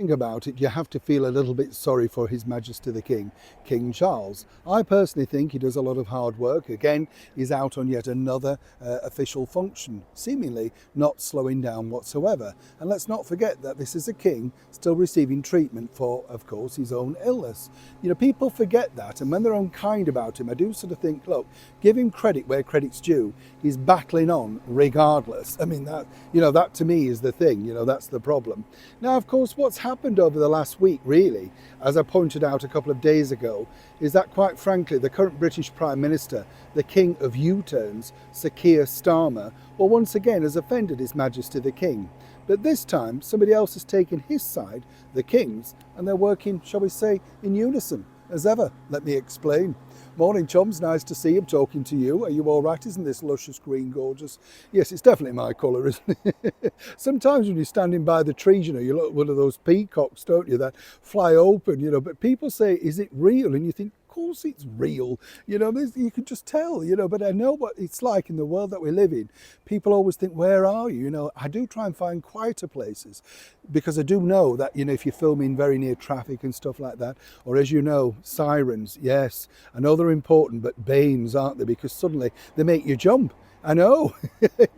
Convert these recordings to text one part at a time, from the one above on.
Think about it, you have to feel a little bit sorry for His Majesty the King, King Charles. I personally think he does a lot of hard work. Again, he's out on yet another official function, seemingly not slowing down whatsoever. And let's not forget that this is a king still receiving treatment for, of course, his own illness. You know, people forget that, and when they're unkind about him, I do sort of think, look, give him credit where credit's due. He's battling on regardless. I mean, that to me is the thing, that's the problem. Now, of course, what's happened over the last week, really, as I pointed out a couple of days ago, is that quite frankly, the current British Prime Minister, the King of U-turns, Sir Keir Starmer, well, once again has offended His Majesty the King. But this time, somebody else has taken his side, the King's, and they're working, shall we say, in unison, as ever. Let me explain. Morning, chums. Nice to see you. I'm talking to you. Are you all right? Isn't this luscious green gorgeous? Yes, it's definitely my colour, isn't it? Sometimes when you're standing by the trees, you look at one of those peacocks, don't you, that fly open, but people say, is it real? And you think, of course it's real, you can just tell, but I know what it's like in the world that we live in. People always think, where are you? I do try and find quieter places because I do know that, if you're filming very near traffic and stuff like that, or as you know, sirens, yes, I know they're important, but banes, aren't they? Because suddenly they make you jump. I know,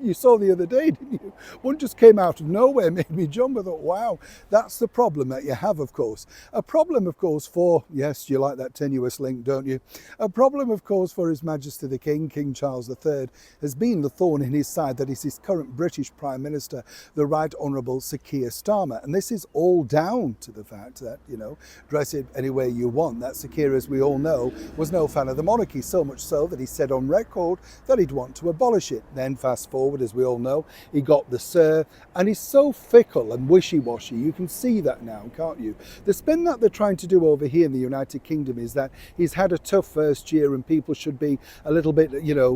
you saw the other day, didn't you? One just came out of nowhere, made me jump. I thought, wow, that's the problem that you have, of course. A problem, of course, for, yes, you like that tenuous link, don't you? A problem, of course, for His Majesty the King, King Charles III, has been the thorn in his side that is his current British Prime Minister, the Right Honourable Sir Keir Starmer. And this is all down to the fact that, dress it any way you want, that Sir Keir, as we all know, was no fan of the monarchy, so much so that he said on record that he'd want to abolish it. Then fast forward, as we all know, he got the Sir, and he's so fickle and wishy-washy. You can see that now, can't you? The spin that they're trying to do over here in the United Kingdom is that he's had a tough first year and people should be a little bit,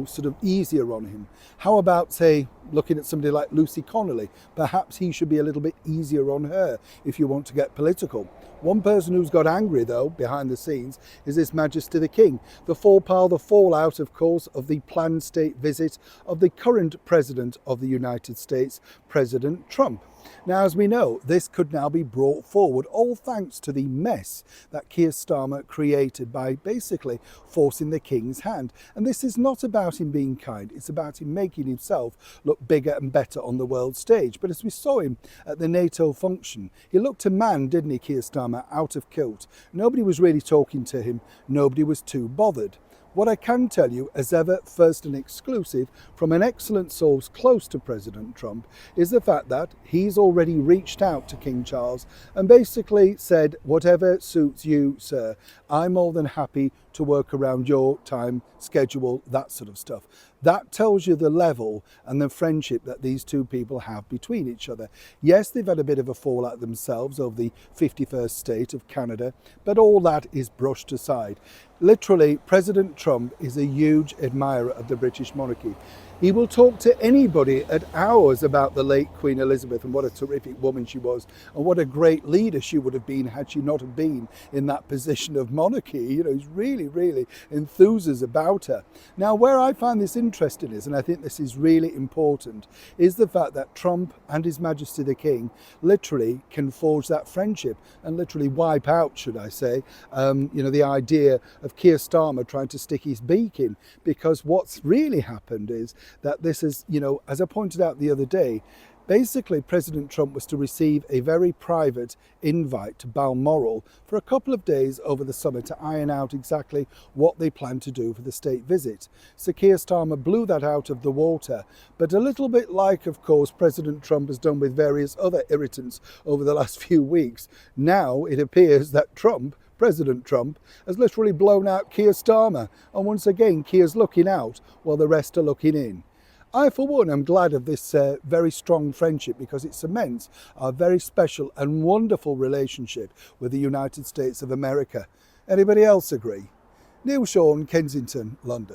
sort of easier on him. How about, say, looking at somebody like Lucy Connolly? Perhaps he should be a little bit easier on her if you want to get political. One person who's got angry, though, behind the scenes, is His Majesty the King. The fallout, of course, of the planned state visit of the current President of the United States, President Trump. Now, as we know, this could now be brought forward, all thanks to the mess that Keir Starmer created by basically forcing the King's hand. And this is not about him being kind, it's about him making himself look bigger and better on the world stage. But as we saw him at the NATO function, he looked a man, didn't he, Keir Starmer, out of kilt. Nobody was really talking to him, nobody was too bothered. What I can tell you, as ever, first and exclusive, from an excellent source close to President Trump, is the fact that he's already reached out to King Charles and basically said, whatever suits you, sir, I'm more than happy to work around your time schedule, that sort of stuff. That tells you the level and the friendship that these two people have between each other. Yes, they've had a bit of a fallout themselves over the 51st state of Canada, but all that is brushed aside. Literally, President Trump is a huge admirer of the British monarchy. He will talk to anybody at hours about the late Queen Elizabeth and what a terrific woman she was and what a great leader she would have been had she not have been in that position of monarchy. He's really, really enthuses about her. Now, where I find this interesting is, and I think this is really important, is the fact that Trump and His Majesty the King literally can forge that friendship and literally wipe out, should I say, the idea of Keir Starmer trying to stick his beak in, because what's really happened is that this is, as I pointed out the other day, basically President Trump was to receive a very private invite to Balmoral for a couple of days over the summer to iron out exactly what they plan to do for the state visit. Sir Keir Starmer blew that out of the water, but a little bit like, of course, President Trump has done with various other irritants over the last few weeks, now it appears that President Trump has literally blown out Keir Starmer, and once again Keir's looking out while the rest are looking in. I, for one, am glad of this very strong friendship because it cements our very special and wonderful relationship with the United States of America. Anybody else agree? Neil Sean, Kensington, London.